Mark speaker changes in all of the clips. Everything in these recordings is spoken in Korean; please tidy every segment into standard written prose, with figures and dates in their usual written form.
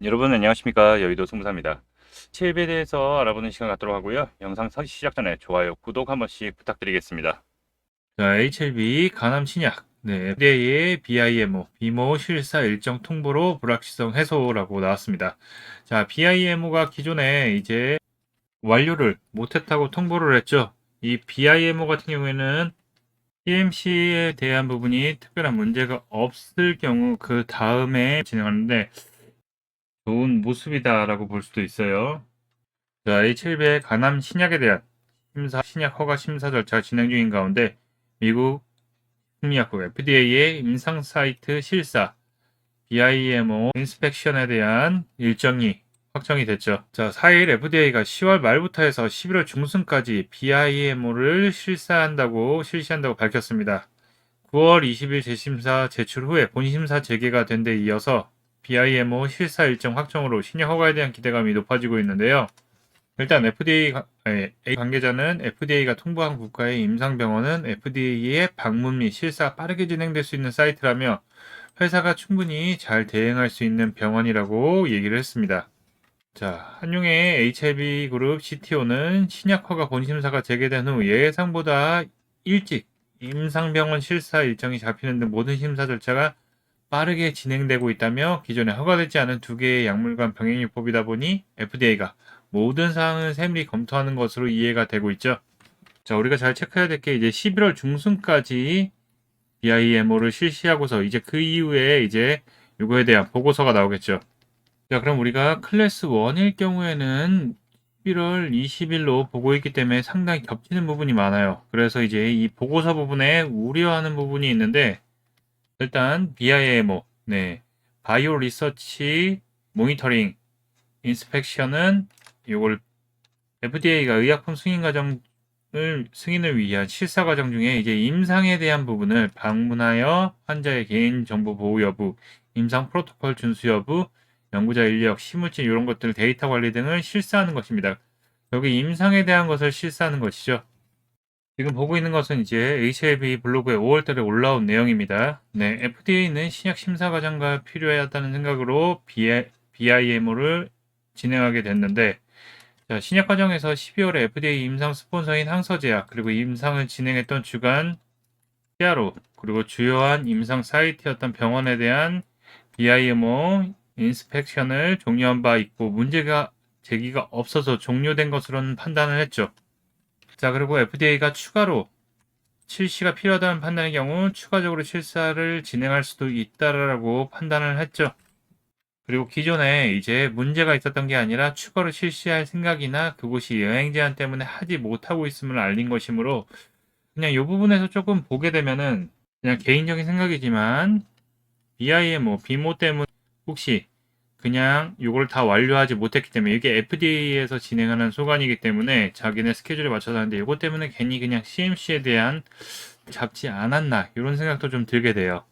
Speaker 1: 여러분 안녕하십니까. 여의도 송무사입니다. 칩에 대해서 알아보는 시간 갖도록 하고요. 영상 시작 전에 좋아요, 구독 한 번씩 부탁드리겠습니다. 자, HLB 간암 신약. 네, FDA의 BIMO, 비모 실사 일정 통보로 불확실성 해소라고 나왔습니다. 자, BIMO가 기존에 이제 완료를 못했다고 통보를 했죠. 이 BIMO 같은 경우에는 CMC에 대한 부분이 특별한 문제가 없을 경우 그 다음에 진행하는데 좋은 모습이다라고 볼 수도 있어요. 자, H1배 간암 신약에 대한 신약 허가 심사 절차 진행 중인 가운데 미국 식약국 FDA의 임상 사이트 실사 BIMO 인스펙션에 대한 일정이 확정이 됐죠. 자, 4일 FDA가 10월 말부터 해서 11월 중순까지 BIMO를 실시한다고 밝혔습니다. 9월 20일 재심사 제출 후에 본심사 재개가 된 데 이어서 BIMO 실사 일정 확정으로 신약 허가에 대한 기대감이 높아지고 있는데요. 일단 A 관계자는 FDA가 통보한 국가의 임상병원은 FDA의 방문 및 실사가 빠르게 진행될 수 있는 사이트라며 회사가 충분히 잘 대응할 수 있는 병원이라고 얘기를 했습니다. 자, 한용의 HIV 그룹 CTO는 신약 허가 본심사가 재개된 후 예상보다 일찍 임상병원 실사 일정이 잡히는 등 모든 심사 절차가 빠르게 진행되고 있다며 기존에 허가되지 않은 두 개의 약물 간 병행요법이다 보니 FDA가 모든 사항을 세밀히 검토하는 것으로 이해가 되고 있죠. 자, 우리가 잘 체크해야 될 게 이제 11월 중순까지 BIMO를 실시하고서 이제 그 이후에 이제 이거에 대한 보고서가 나오겠죠. 자, 그럼 우리가 클래스 1일 경우에는 11월 20일로 보고 있기 때문에 상당히 겹치는 부분이 많아요. 그래서 이제 이 보고서 부분에 우려하는 부분이 있는데 일단 BIMO, 네, 바이오 리서치 모니터링 인스펙션은 이걸 FDA가 의약품 승인을 위한 실사 과정 중에 이제 임상에 대한 부분을 방문하여 환자의 개인 정보 보호 여부, 임상 프로토콜 준수 여부, 연구자 인력, 시물질 이런 것들 데이터 관리 등을 실사하는 것입니다. 여기 임상에 대한 것을 실사하는 것이죠. 지금 보고 있는 것은 이제 HLB 블로그에 5월달에 올라온 내용입니다. 네, FDA는 신약 심사 과정과 필요하다는 생각으로 BIMO를 진행하게 됐는데 자, 신약 과정에서 12월에 FDA 임상 스폰서인 항서제약 그리고 임상을 진행했던 주간 CRO 그리고 주요한 임상 사이트였던 병원에 대한 BIMO 인스펙션을 종료한 바 있고 문제가 제기가 없어서 종료된 것으로는 판단을 했죠. 자, 그리고 FDA가 추가로 실시가 필요하다는 판단의 경우 추가적으로 실사를 진행할 수도 있다라고 판단을 했죠. 그리고 기존에 이제 문제가 있었던 게 아니라 추가로 실시할 생각이나 그곳이 여행 제한 때문에 하지 못하고 있음을 알린 것이므로 그냥 이 부분에서 조금 보게 되면은 그냥 개인적인 생각이지만 BIM 비모 때문에 혹시 그냥 이걸 다 완료하지 못했기 때문에 이게 FDA에서 진행하는 소관이기 때문에 자기네 스케줄에 맞춰서 하는데 이것 때문에 괜히 그냥 CMC에 대한 잡지 않았나 이런 생각도 좀 들게 돼요.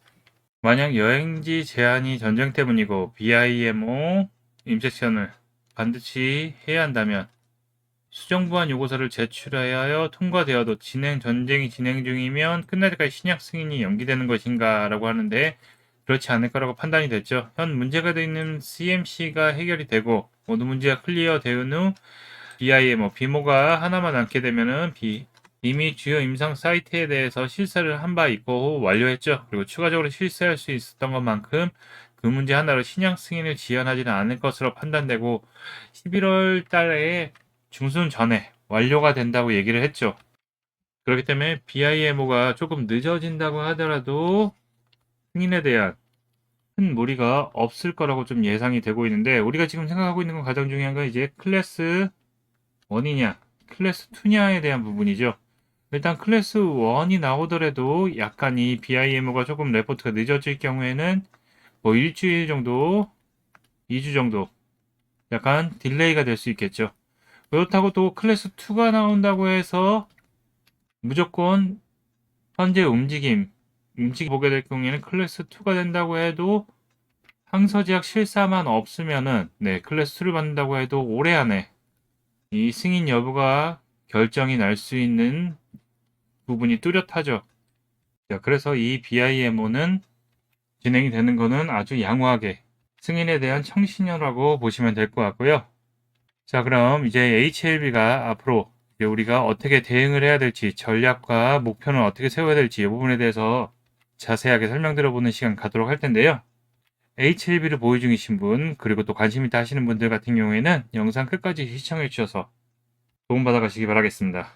Speaker 1: 만약 여행지 제한이 전쟁 때문이고 BIMO 임섹션을 반드시 해야 한다면 수정부안 요구서를 제출하여 통과되어도 전쟁이 진행 중이면 끝날 때까지 신약 승인이 연기되는 것인가 라고 하는데 그렇지 않을 거라고 판단이 됐죠. 현 문제가 되어 있는 CMC가 해결이 되고 모든 문제가 클리어된 후 BIMO, 비모가 하나만 남게 되면은 이미 주요 임상 사이트에 대해서 실사를 한 바 있고 완료했죠. 그리고 추가적으로 실사할 수 있었던 것만큼 그 문제 하나로 신약 승인을 지연하지는 않을 것으로 판단되고 11월 달에 중순 전에 완료가 된다고 얘기를 했죠. 그렇기 때문에 BIMO가 조금 늦어진다고 하더라도 승인에 대한 큰 무리가 없을 거라고 좀 예상이 되고 있는데 우리가 지금 생각하고 있는 건 가장 중요한 건 이제 클래스 1이냐 클래스 2냐에 대한 부분이죠. 일단 클래스 1이 나오더라도 약간 이 BIMO가 조금 레포트가 늦어질 경우에는 뭐 일주일 정도, 2주 정도 약간 딜레이가 될 수 있겠죠. 그렇다고 또 클래스 2가 나온다고 해서 무조건 현재 움직임 보게 될 경우에는 클래스 2가 된다고 해도 항서제약 실사만 없으면은 네, 클래스 2를 받는다고 해도 올해 안에 이 승인 여부가 결정이 날 수 있는 부분이 뚜렷하죠. 자, 그래서 이 BIMO는 진행이 되는 거는 아주 양호하게 승인에 대한 청신호라고 보시면 될 것 같고요. 자, 그럼 이제 HLB가 앞으로 이제 우리가 어떻게 대응을 해야 될지, 전략과 목표는 어떻게 세워야 될지 이 부분에 대해서 자세하게 설명드려보는 시간 갖도록 할 텐데요. HLB를 보유 중이신 분, 그리고 또 관심 있다 하시는 분들 같은 경우에는 영상 끝까지 시청해 주셔서 도움받아 가시기 바라겠습니다.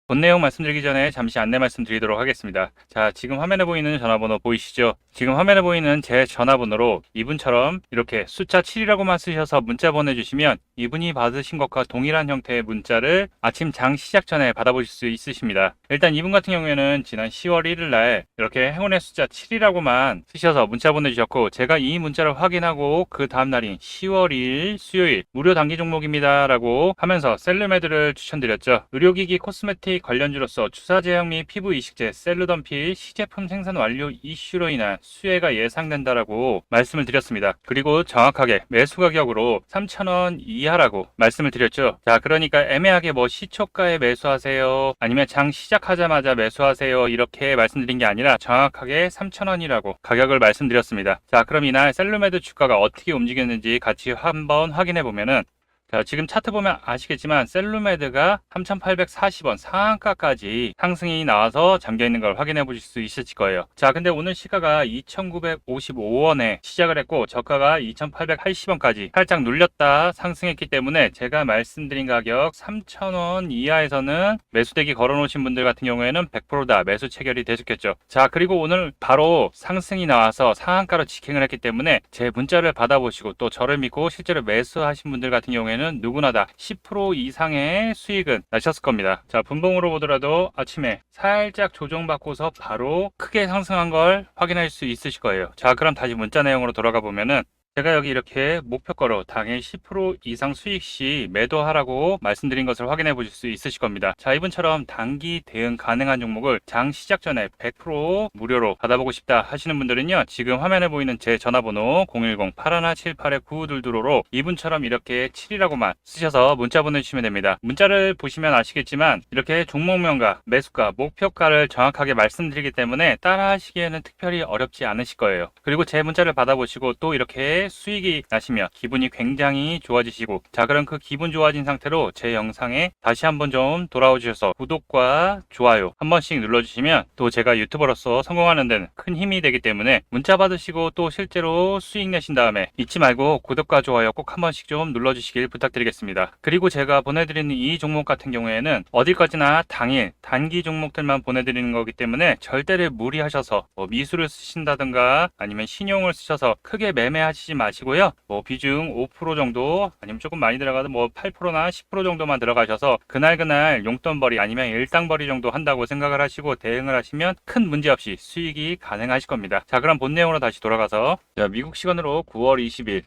Speaker 1: 본 내용 말씀드리기 전에 잠시 안내 말씀드리도록 하겠습니다. 자, 지금 화면에 보이는 전화번호 보이시죠? 지금 화면에 보이는 제 전화번호로 이분처럼 이렇게 숫자 7이라고만 쓰셔서 문자 보내주시면 이분이 받으신 것과 동일한 형태의 문자를 아침 장 시작 전에 받아보실 수 있으십니다. 일단 이분 같은 경우에는 지난 10월 1일 날 이렇게 행운의 숫자 7이라고만 쓰셔서 문자 보내주셨고, 제가 이 문자를 확인하고 그 다음 날인 10월 2일 수요일 무료 단기 종목입니다 라고 하면서 셀르메드를 추천드렸죠. 의료기기 코스메틱 관련주로서 주사 제형 및 피부 이식제 셀루던필 시제품 생산 완료 이슈로 인한 수혜가 예상된다라고 말씀을 드렸습니다. 그리고 정확하게 매수 가격으로 3,000원 이하라고 말씀을 드렸죠. 자, 그러니까 애매하게 뭐 시초가에 매수하세요, 아니면 장 시작하자마자 매수하세요 이렇게 말씀드린 게 아니라 정확하게 3,000원이라고 가격을 말씀드렸습니다. 자, 그럼 이날 셀루메드 주가가 어떻게 움직였는지 같이 한번 확인해 보면은, 자, 지금 차트 보면 아시겠지만 셀루메드가 3,840원 상한가까지 상승이 나와서 잠겨있는 걸 확인해 보실 수 있으실 거예요. 자, 근데 오늘 시가가 2,955원에 시작을 했고 저가가 2,880원까지 살짝 눌렸다 상승했기 때문에 제가 말씀드린 가격 3,000원 이하에서는 매수대기 걸어놓으신 분들 같은 경우에는 100%다 매수 체결이 되셨겠죠. 자, 그리고 오늘 바로 상승이 나와서 상한가로 직행을 했기 때문에 제 문자를 받아보시고 또 저를 믿고 실제로 매수하신 분들 같은 경우에는 누구나 다 10% 이상의 수익은 나셨을 겁니다. 자, 분봉으로 보더라도 아침에 살짝 조정받고서 바로 크게 상승한 걸 확인할 수 있으실 거예요. 자, 그럼 다시 문자 내용으로 돌아가 보면은, 제가 여기 이렇게 목표가로 당일 10% 이상 수익 시 매도하라고 말씀드린 것을 확인해 보실 수 있으실 겁니다. 자, 이분처럼 단기 대응 가능한 종목을 장 시작 전에 100% 무료로 받아보고 싶다 하시는 분들은요, 지금 화면에 보이는 제 전화번호 010-8178-9222로 이분처럼 이렇게 7이라고만 쓰셔서 문자 보내주시면 됩니다. 문자를 보시면 아시겠지만 이렇게 종목명과 매수가, 목표가를 정확하게 말씀드리기 때문에 따라 하시기에는 특별히 어렵지 않으실 거예요. 그리고 제 문자를 받아보시고 또 이렇게 수익이 나시면 기분이 굉장히 좋아지시고, 자, 그럼 그 기분 좋아진 상태로 제 영상에 다시 한번 좀 돌아오 주셔서 구독과 좋아요 한 번씩 눌러주시면 또 제가 유튜버로서 성공하는 데는 큰 힘이 되기 때문에 문자 받으시고 또 실제로 수익 내신 다음에 잊지 말고 구독과 좋아요 꼭 한 번씩 좀 눌러주시길 부탁드리겠습니다. 그리고 제가 보내드리는 이 종목 같은 경우에는 어디까지나 당일 단기 종목들만 보내드리는 거기 때문에 절대를 무리하셔서 뭐 미수를 쓰신다든가 아니면 신용을 쓰셔서 크게 매매하시지 마시고요. 뭐 비중 5% 정도 아니면 조금 많이 들어가도 뭐 8%나 10% 정도만 들어가셔서 그날 용돈벌이 아니면 일당벌이 정도 한다고 생각을 하시고 대응을 하시면 큰 문제 없이 수익이 가능하실 겁니다. 자, 그럼 본 내용으로 다시 돌아가서, 자, 미국 시간으로 9월 20일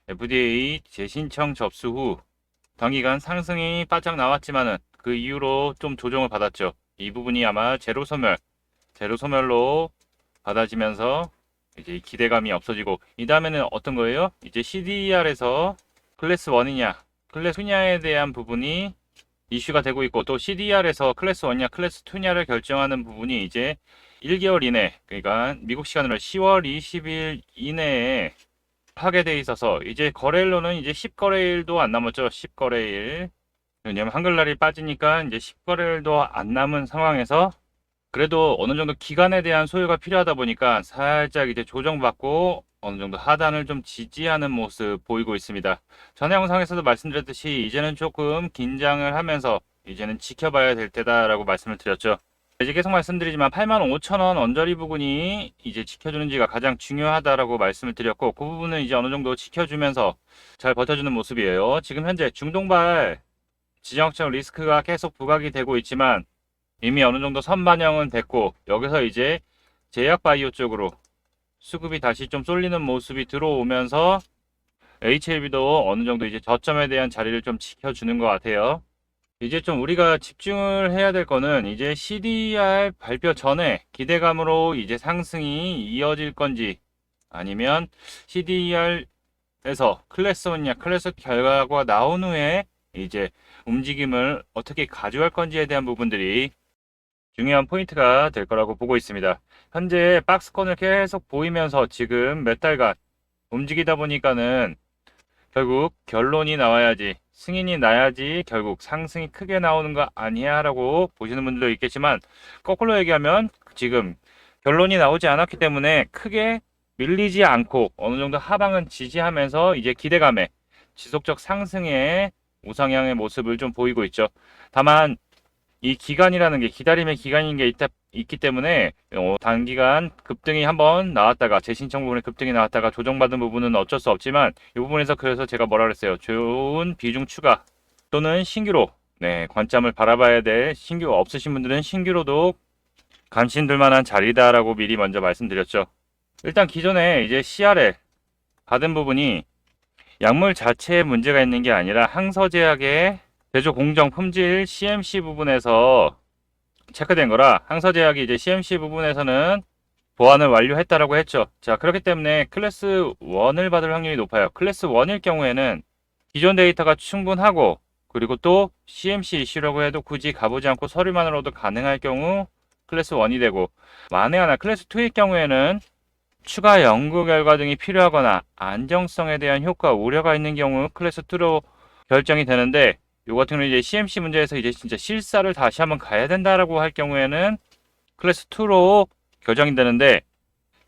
Speaker 1: FDA 재신청 접수 후 단기간 상승이 바짝 나왔지만은 그 이후로 좀 조정을 받았죠. 이 부분이 아마 제로 소멸로 받아지면서 이제 기대감이 없어지고, 이 다음에는 어떤 거예요? 이제 CDR에서 클래스 1이냐 클래스 2냐에 대한 부분이 이슈가 되고 있고, 또 CDR에서 클래스 1냐 클래스 2냐를 결정하는 부분이 이제 1개월 이내, 그러니까 미국 시간으로 10월 20일 이내에 하게 돼 있어서 이제 거래일로는 이제 10거래일도 안 남았죠. 10거래일. 왜냐면 한글날이 빠지니까 이제 10거래일도 안 남은 상황에서 그래도 어느 정도 기간에 대한 소요가 필요하다 보니까 살짝 이제 조정받고 어느 정도 하단을 좀 지지하는 모습 보이고 있습니다. 전에 영상에서도 말씀드렸듯이 이제는 조금 긴장을 하면서 이제는 지켜봐야 될 때다라고 말씀을 드렸죠. 이제 계속 말씀드리지만 85,000원 언저리 부분이 이제 지켜주는지가 가장 중요하다라고 말씀을 드렸고, 그 부분은 이제 어느 정도 지켜주면서 잘 버텨주는 모습이에요. 지금 현재 중동발 지정학적 리스크가 계속 부각이 되고 있지만 이미 어느 정도 선반영은 됐고, 여기서 이제 제약바이오 쪽으로 수급이 다시 좀 쏠리는 모습이 들어오면서 HLB도 어느 정도 이제 저점에 대한 자리를 좀 지켜주는 것 같아요. 이제 좀 우리가 집중을 해야 될 거는 이제 CDR 발표 전에 기대감으로 이제 상승이 이어질 건지, 아니면 CDR에서 클래스 1냐 클래스 결과가 나온 후에 이제 움직임을 어떻게 가져갈 건지에 대한 부분들이 중요한 포인트가 될 거라고 보고 있습니다. 현재 박스권을 계속 보이면서 지금 몇 달간 움직이다 보니까는 결국 결론이 나와야지, 승인이 나야지 결국 상승이 크게 나오는 거 아니야 라고 보시는 분들도 있겠지만, 거꾸로 얘기하면 지금 결론이 나오지 않았기 때문에 크게 밀리지 않고 어느 정도 하방은 지지하면서 이제 기대감에 지속적 상승의 우상향의 모습을 좀 보이고 있죠. 다만 이 기간이라는 게 기다림의 기간인 게 있기 때문에 단기간 급등이 한번 나왔다가 재신청 부분에 급등이 나왔다가 조정받은 부분은 어쩔 수 없지만, 이 부분에서 그래서 제가 뭐라 그랬어요. 좋은 비중 추가 또는 신규로 관점을 바라봐야 돼. 신규 없으신 분들은 신규로도 관심 들 만한 자리다라고 미리 먼저 말씀드렸죠. 일단 기존에 이제 CR에 받은 부분이 약물 자체에 문제가 있는 게 아니라 항서제약의 제조 공정 품질 CMC 부분에서 체크된 거라, 항서제약이 이제 CMC 부분에서는 보완을 완료했다라고 했죠. 자, 그렇기 때문에 클래스 1을 받을 확률이 높아요. 클래스 1일 경우에는 기존 데이터가 충분하고, 그리고 또 CMC 이슈라고 해도 굳이 가보지 않고 서류만으로도 가능할 경우 클래스 1이 되고, 만에 하나 클래스 2일 경우에는 추가 연구 결과 등이 필요하거나 안정성에 대한 효과 우려가 있는 경우 클래스 2로 결정이 되는데, 요 같은 경우는 이제 CMC 문제에서 이제 진짜 실사를 다시 한번 가야 된다라고 할 경우에는 클래스 2로 결정이 되는데,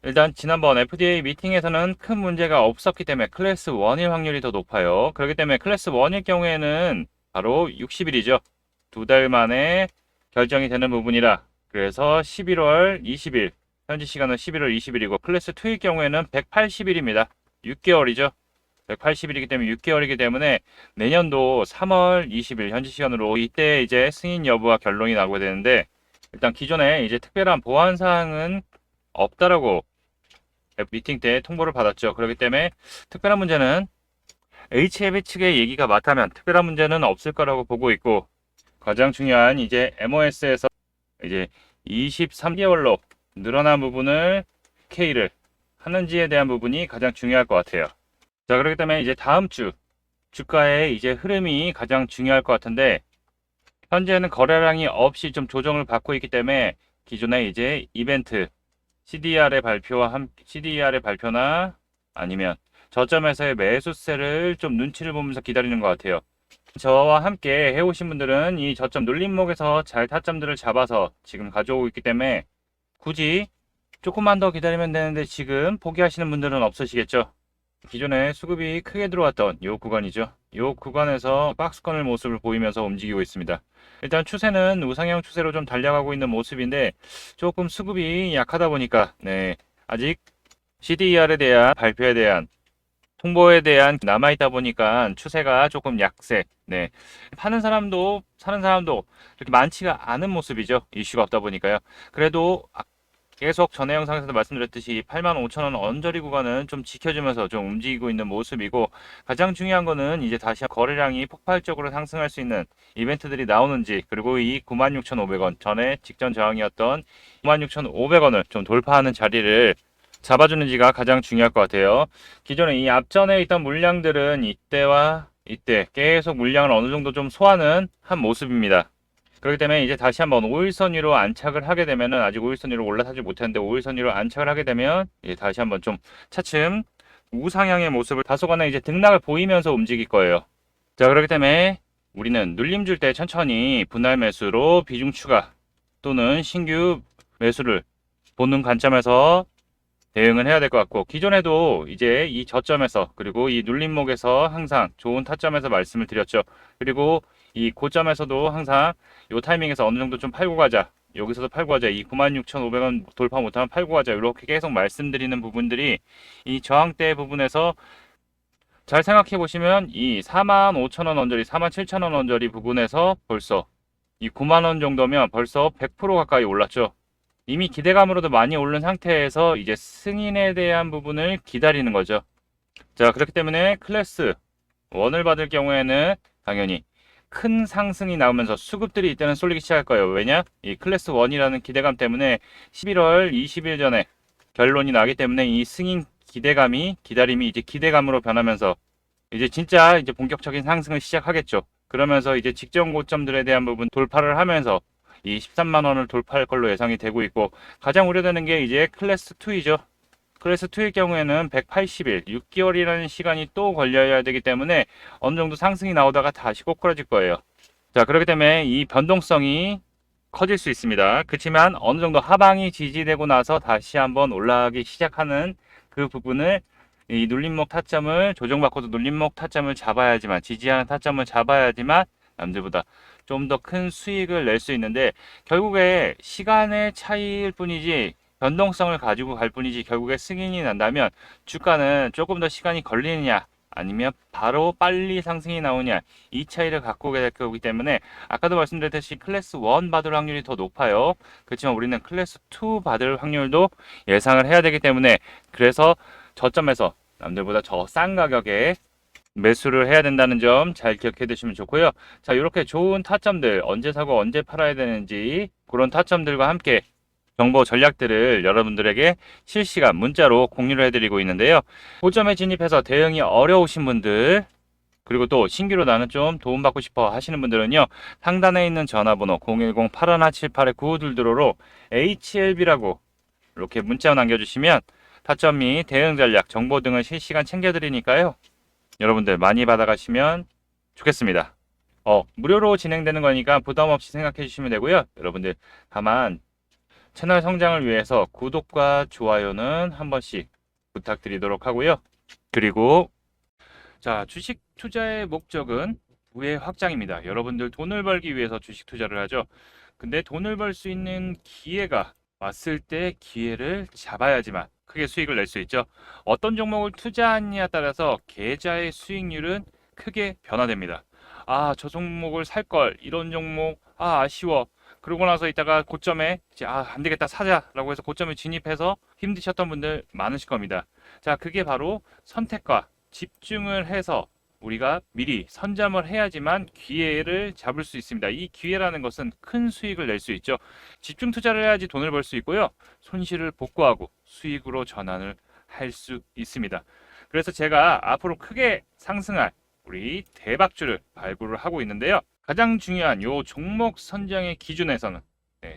Speaker 1: 일단 지난번 FDA 미팅에서는 큰 문제가 없었기 때문에 클래스 1일 확률이 더 높아요. 그렇기 때문에 클래스 1일 경우에는 바로 60일이죠. 2달 만에 결정이 되는 부분이라, 그래서 11월 20일, 현지 시간은 11월 20일이고 클래스 2일 경우에는 180일입니다. 6개월이죠. 180일이기 때문에 6개월이기 때문에 내년도 3월 20일 현지 시간으로 이때 이제 승인 여부와 결론이 나오게 되는데, 일단 기존에 이제 특별한 보완 사항은 없다라고 미팅 때 통보를 받았죠. 그렇기 때문에 특별한 문제는 HLB 측의 얘기가 맞다면 특별한 문제는 없을 거라고 보고 있고, 가장 중요한 이제 MOS에서 이제 23개월로 늘어난 부분을 K를 하는지에 대한 부분이 가장 중요할 것 같아요. 자, 그렇기 때문에 이제 다음 주 주가의 이제 흐름이 가장 중요할 것 같은데, 현재는 거래량이 없이 좀 조정을 받고 있기 때문에 기존에 이제 이벤트 CDR의 발표나 아니면 저점에서의 매수세를 좀 눈치를 보면서 기다리는 것 같아요. 저와 함께 해오신 분들은 이 저점 눌림목에서 잘 타점들을 잡아서 지금 가져오고 있기 때문에 굳이 조금만 더 기다리면 되는데 지금 포기하시는 분들은 없으시겠죠. 기존에 수급이 크게 들어왔던 이 구간이죠. 이 구간에서 박스권을 모습을 보이면서 움직이고 있습니다. 일단 추세는 우상향 추세로 좀 달려가고 있는 모습인데, 조금 수급이 약하다 보니까 아직 CDR에 대한 발표에 대한 통보에 대한 남아있다 보니까 추세가 조금 약세. 파는 사람도 사는 사람도 그렇게 많지가 않은 모습이죠. 이슈가 없다 보니까요. 그래도 계속 전에 영상에서도 말씀드렸듯이 85,000원 언저리 구간은 좀 지켜주면서 좀 움직이고 있는 모습이고, 가장 중요한 거는 이제 다시 거래량이 폭발적으로 상승할 수 있는 이벤트들이 나오는지, 그리고 이 96,500원 전에 직전 저항이었던 96,500원을 좀 돌파하는 자리를 잡아주는지가 가장 중요할 것 같아요. 기존에 이 앞전에 있던 물량들은 이때와 이때 계속 물량을 어느 정도 좀 소화는 한 모습입니다. 그렇기 때문에 이제 다시 한번 5일선 위로 안착을 하게 되면은, 아직 5일선 위로 올라타지 못했는데 5일선 위로 안착을 하게 되면 이제 다시 한번 좀 차츰 우상향의 모습을 다소간에 이제 등락을 보이면서 움직일 거예요. 자, 그렇기 때문에 우리는 눌림 줄 때 천천히 분할 매수로 비중 추가 또는 신규 매수를 보는 관점에서 대응을 해야 될 것 같고, 기존에도 이제 이 저점에서 그리고 이 눌림목에서 항상 좋은 타점에서 말씀을 드렸죠. 그리고 이 고점에서도 항상 이 타이밍에서 어느 정도 좀 팔고 가자, 여기서도 팔고 가자, 이 96,500원 돌파 못하면 팔고 가자, 이렇게 계속 말씀드리는 부분들이 이 저항대 부분에서 잘 생각해 보시면 이 45,000원 언저리, 47,000원 언저리 부분에서 벌써 이 9만원 정도면 벌써 100% 가까이 올랐죠. 이미 기대감으로도 많이 오른 상태에서 이제 승인에 대한 부분을 기다리는 거죠. 자, 그렇기 때문에 클래스 1을 받을 경우에는 당연히 큰 상승이 나오면서 수급들이 이때는 쏠리기 시작할 거예요. 왜냐? 이 클래스 1이라는 기대감 때문에 11월 20일 전에 결론이 나기 때문에 이 승인 기다림이 이제 기대감으로 변하면서 이제 진짜 이제 본격적인 상승을 시작하겠죠. 그러면서 이제 직전 고점들에 대한 부분 돌파를 하면서 이 13만 원을 돌파할 걸로 예상이 되고 있고, 가장 우려되는 게 이제 클래스 2이죠. 클래스 2의 경우에는 180일, 6개월이라는 시간이 또 걸려야 되기 때문에 어느 정도 상승이 나오다가 다시 꼬꾸라질 거예요. 자, 그렇기 때문에 이 변동성이 커질 수 있습니다. 그렇지만 어느 정도 하방이 지지되고 나서 다시 한번 올라가기 시작하는 그 부분을 이 눌림목 타점을 조정받고도 눌림목 타점을 잡아야지만 지지하는 타점을 잡아야지만 남들보다 좀 더 큰 수익을 낼 수 있는데 결국에 시간의 차이일 뿐이지 변동성을 가지고 갈 뿐이지 결국에 승인이 난다면 주가는 조금 더 시간이 걸리느냐 아니면 바로 빨리 상승이 나오냐 이 차이를 갖고 오게 될 거기 때문에 아까도 말씀드렸듯이 클래스 1 받을 확률이 더 높아요. 그렇지만 우리는 클래스 2 받을 확률도 예상을 해야 되기 때문에 그래서 저점에서 남들보다 더 싼 가격에 매수를 해야 된다는 점 잘 기억해 두시면 좋고요. 자, 이렇게 좋은 타점들 언제 사고 언제 팔아야 되는지 그런 타점들과 함께 정보 전략들을 여러분들에게 실시간 문자로 공유를 해드리고 있는데요. 고점에 진입해서 대응이 어려우신 분들 그리고 또 신규로 나는 좀 도움받고 싶어 하시는 분들은요. 상단에 있는 전화번호 010-8178-9522로 HLB라고 이렇게 문자 남겨주시면 타점 및 대응 전략 정보 등을 실시간 챙겨드리니까요. 여러분들 많이 받아가시면 좋겠습니다. 무료로 진행되는 거니까 부담 없이 생각해 주시면 되고요. 여러분들 다만 채널 성장을 위해서 구독과 좋아요는 한 번씩 부탁드리도록 하고요. 그리고 자, 주식 투자의 목적은 부의 확장입니다. 여러분들 돈을 벌기 위해서 주식 투자를 하죠. 근데 돈을 벌 수 있는 기회가 왔을 때 기회를 잡아야지만 크게 수익을 낼 수 있죠. 어떤 종목을 투자하느냐에 따라서 계좌의 수익률은 크게 변화됩니다. 아, 저 종목을 살 걸, 이런 종목, 아쉬워. 그러고 나서 이따가 고점에 이제 안 되겠다 사자라고 해서 고점에 진입해서 힘드셨던 분들 많으실 겁니다. 자, 그게 바로 선택과 집중을 해서 우리가 미리 선점을 해야지만 기회를 잡을 수 있습니다. 이 기회라는 것은 큰 수익을 낼 수 있죠. 집중 투자를 해야지 돈을 벌 수 있고요. 손실을 복구하고 수익으로 전환을 할 수 있습니다. 그래서 제가 앞으로 크게 상승할 우리 대박주를 발굴을 하고 있는데요. 가장 중요한 요 종목 선정의 기준에서는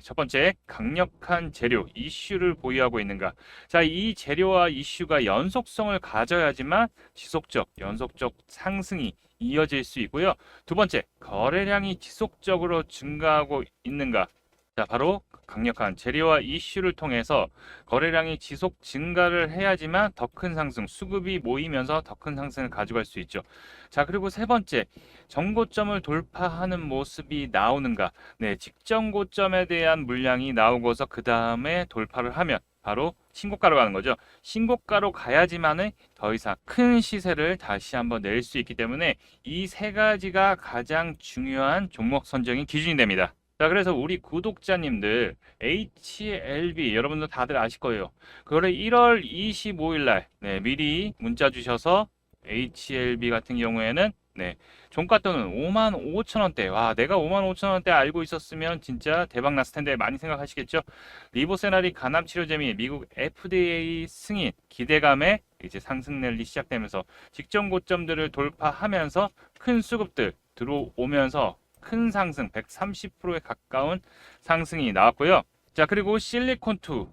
Speaker 1: 첫 번째, 강력한 재료, 이슈를 보유하고 있는가. 자, 이 재료와 이슈가 연속성을 가져야지만 지속적, 연속적 상승이 이어질 수 있고요. 두 번째, 거래량이 지속적으로 증가하고 있는가. 자, 바로 강력한 재료와 이슈를 통해서 거래량이 지속 증가를 해야지만 더 큰 상승, 수급이 모이면서 더 큰 상승을 가져갈 수 있죠. 자, 그리고 세 번째, 정고점을 돌파하는 모습이 나오는가. 네, 직전 고점에 대한 물량이 나오고서 그 다음에 돌파를 하면 바로 신고가로 가는 거죠. 신고가로 가야지만은 더 이상 큰 시세를 다시 한번 낼 수 있기 때문에 이 세 가지가 가장 중요한 종목 선정의 기준이 됩니다. 자, 그래서 우리 구독자님들 HLB 여러분들 다들 아실 거예요. 그거를 1월 25일 날 미리 문자 주셔서 HLB 같은 경우에는 종가또는 55,000원대. 와, 내가 55,000원대 알고 있었으면 진짜 대박 났을 텐데 많이 생각하시겠죠? 리보세라리 간암 치료제 및 미국 FDA 승인 기대감에 이제 상승 랠리 시작되면서 직전 고점들을 돌파하면서 큰 수급들 들어오면서 큰 상승 130%에 가까운 상승이 나왔고요. 자, 그리고 실리콘2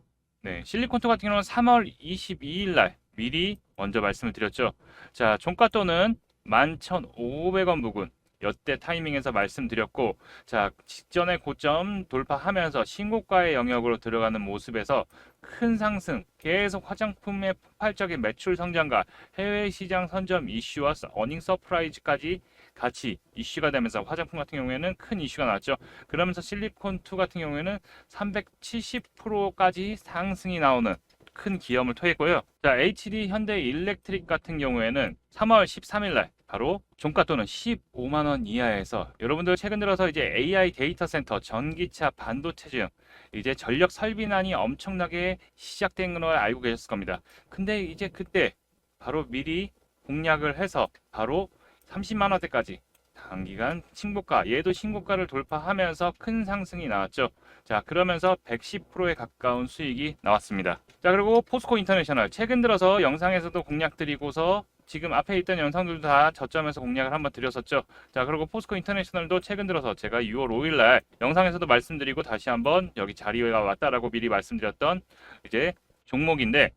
Speaker 1: 실리콘2 같은 경우는 3월 22일 날 미리 먼저 말씀을 드렸죠. 자, 종가또는 11,500원 부근 여태 타이밍에서 말씀드렸고, 자, 직전의 고점 돌파하면서 신고가의 영역으로 들어가는 모습에서 큰 상승, 계속 화장품의 폭발적인 매출 성장과 해외 시장 선점 이슈와 어닝 서프라이즈까지 같이 이슈가 되면서 화장품 같은 경우에는 큰 이슈가 나왔죠. 그러면서 실리콘2 같은 경우에는 370%까지 상승이 나오는 큰 기염을 토했고요. 자, HD 현대 일렉트릭 같은 경우에는 3월 13일 날 바로 종가 또는 15만 원 이하에서 여러분들 최근 들어서 이제 AI 데이터 센터, 전기차, 반도체 등 이제 전력 설비난이 엄청나게 시작된 걸 알고 계셨을 겁니다. 근데 이제 그때 바로 미리 공략을 해서 바로 30만 원대까지 단기간 신고가, 얘도 신고가를 돌파하면서 큰 상승이 나왔죠. 자, 그러면서 110%에 가까운 수익이 나왔습니다. 자, 그리고 포스코 인터내셔널 최근 들어서 영상에서도 공략 드리고서 지금 앞에 있던 영상들도 다 저점에서 공략을 한번 드렸었죠. 자, 그리고 포스코 인터내셔널도 최근 들어서 제가 6월 5일 날 영상에서도 말씀드리고 다시 한번 여기 자리가 왔다라고 미리 말씀드렸던 이제 종목인데,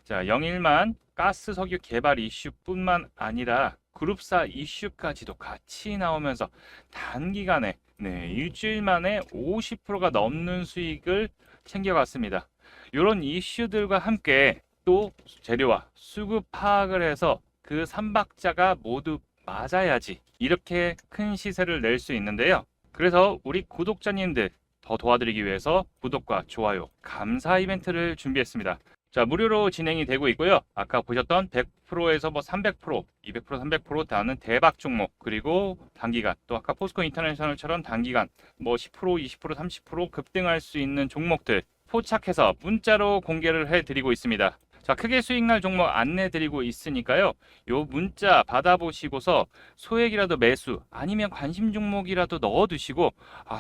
Speaker 1: 자, 영일만 가스 석유 개발 이슈뿐만 아니라 그룹사 이슈까지도 같이 나오면서 단기간에 일주일 만에 50%가 넘는 수익을 챙겨갔습니다. 이런 이슈들과 함께 또 재료와 수급 파악을 해서 그 삼박자가 모두 맞아야지 이렇게 큰 시세를 낼 수 있는데요. 그래서 우리 구독자님들 더 도와드리기 위해서 구독과 좋아요, 감사 이벤트를 준비했습니다. 자, 무료로 진행이 되고 있고요. 아까 보셨던 100%에서 300%, 200%, 300% 다는 대박 종목, 그리고 단기간, 또 아까 포스코 인터내셔널처럼 단기간 10%, 20%, 30% 급등할 수 있는 종목들 포착해서 문자로 공개를 해드리고 있습니다. 자, 크게 수익 날 종목 안내 드리고 있으니까요. 요 문자 받아보시고서 소액이라도 매수 아니면 관심 종목이라도 넣어두시고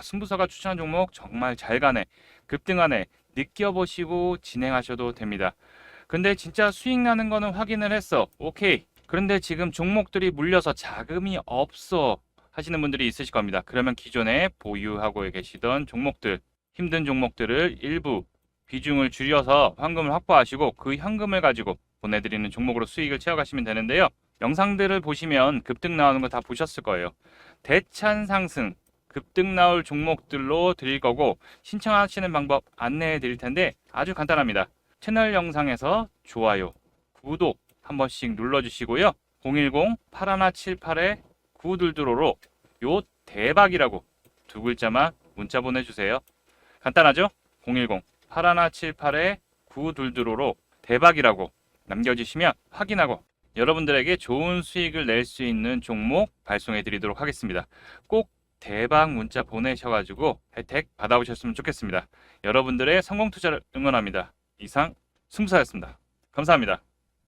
Speaker 1: 승부사가 추천한 종목 정말 잘 가네, 급등하네 느껴보시고 진행하셔도 됩니다. 근데 진짜 수익 나는 거는 확인을 했어. 오케이. 그런데 지금 종목들이 물려서 자금이 없어 하시는 분들이 있으실 겁니다. 그러면 기존에 보유하고 계시던 종목들, 힘든 종목들을 일부 비중을 줄여서 현금을 확보하시고 그 현금을 가지고 보내드리는 종목으로 수익을 채워가시면 되는데요. 영상들을 보시면 급등 나오는 거 다 보셨을 거예요. 대찬 상승, 급등 나올 종목들로 드릴 거고 신청하시는 방법 안내해 드릴 텐데 아주 간단합니다. 채널 영상에서 좋아요, 구독 한 번씩 눌러주시고요. 010-8178-9222로 요 대박이라고 두 글자만 문자 보내주세요. 간단하죠? 010-8178-9222로 대박이라고 남겨주시면 확인하고 여러분들에게 좋은 수익을 낼 수 있는 종목 발송해 드리도록 하겠습니다. 꼭 대박 문자 보내셔가지고 혜택 받아보셨으면 좋겠습니다. 여러분들의 성공 투자를 응원합니다. 이상 승부사였습니다. 감사합니다.